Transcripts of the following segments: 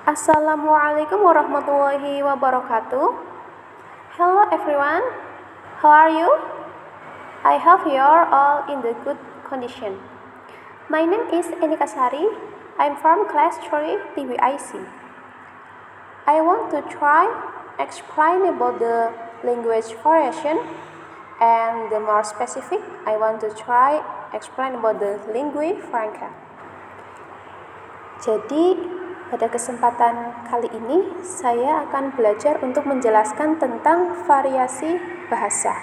Assalamualaikum warahmatullahi wabarakatuh. Hello everyone, how are you? I hope you are all in the good condition. My name is Enika Sari. I'm from class 3 TBIC. I want to try explain about the language variation, and the more specific, I want to try explain about the lingua franca. Jadi, pada kesempatan kali ini, saya akan belajar untuk menjelaskan tentang variasi bahasa.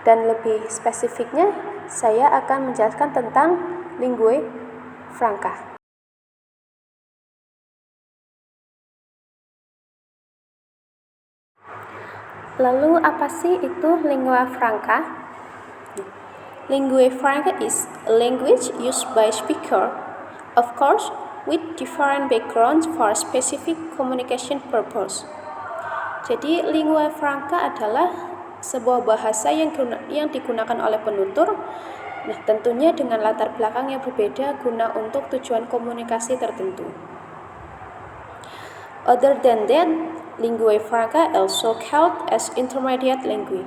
Dan lebih spesifiknya, saya akan menjelaskan tentang lingua franca. Lalu, apa sih itu lingua franca? Lingua franca is a language used by speaker, of course, with different backgrounds for specific communication purpose. Jadi, lingua franca adalah sebuah bahasa yang digunakan oleh penutur, tentunya dengan latar belakang yang berbeda guna untuk tujuan komunikasi tertentu. Other than that, lingua franca also called as intermediate language.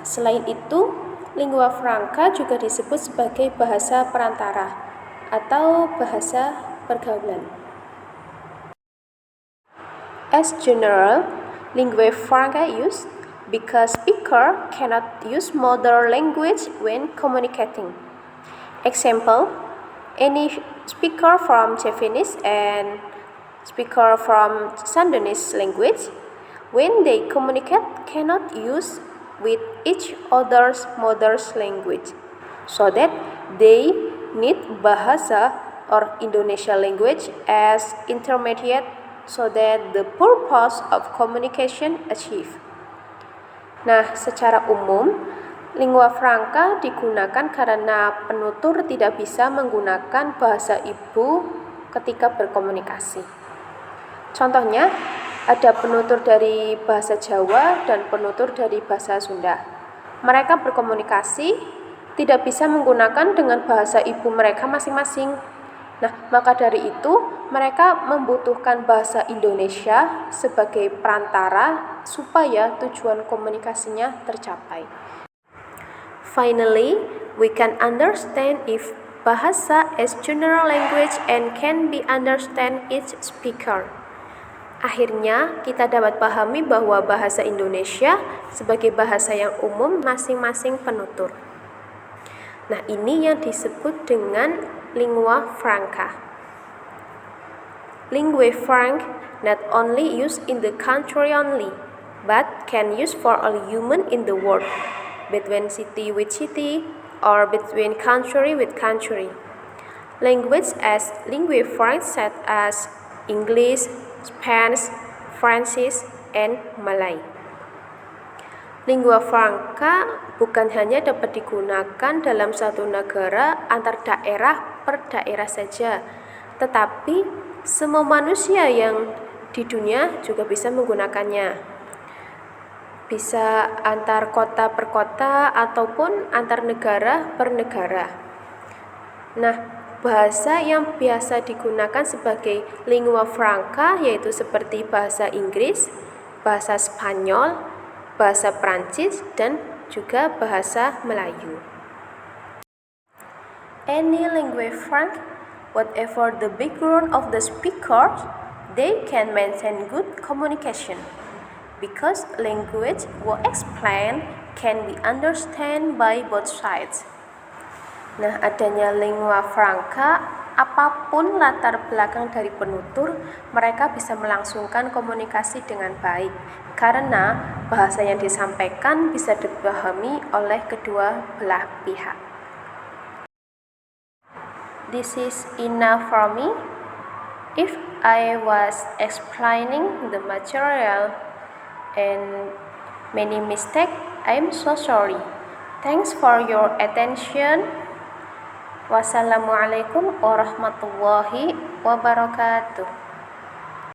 Selain itu, lingua franca juga disebut sebagai bahasa perantara atau bahasa pergaulan. As general, lingua franca used because speaker cannot use mother language when communicating. Example, any speaker from Japanese and speaker from Sundanese language, when they communicate, cannot use with each other's mother's language, so that they need bahasa or Indonesia language as intermediate so that the purpose of communication achieved. Secara umum, lingua franca digunakan karena penutur tidak bisa menggunakan bahasa ibu ketika berkomunikasi. Contohnya, ada penutur dari bahasa Jawa dan penutur dari bahasa Sunda. Mereka berkomunikasi tidak bisa menggunakan dengan bahasa ibu mereka masing-masing. Maka dari itu, mereka membutuhkan bahasa Indonesia sebagai perantara supaya tujuan komunikasinya tercapai. Finally, we can understand if bahasa as general language and can be understand each speaker. Akhirnya, kita dapat pahami bahwa bahasa Indonesia sebagai bahasa yang umum masing-masing penutur. Ini yang disebut dengan lingua franca. Lingua franca not only used in the country only, but can use for all human in the world, between city with city, or between country with country. Language as lingua franca such as English, Spanish, French, and Malay. Lingua franca bukan hanya dapat digunakan dalam satu negara antar daerah per daerah saja, tetapi semua manusia yang di dunia juga bisa menggunakannya. Bisa antar kota per kota ataupun antar negara per negara. Bahasa yang biasa digunakan sebagai lingua franca yaitu seperti bahasa Inggris, bahasa Spanyol, bahasa Prancis, dan juga bahasa Melayu. Any lingua franca, whatever the background of the speakers, they can maintain good communication, because language will explain can be understood by both sides. Adanya lingua franca, apapun latar belakang dari penutur, mereka bisa melangsungkan komunikasi dengan baik karena bahasa yang disampaikan bisa dipahami oleh kedua belah pihak. This is enough for me. If I was explaining the material and many mistakes, I'm so sorry. Thanks for your attention. Wassalamualaikum warahmatullahi wabarakatuh.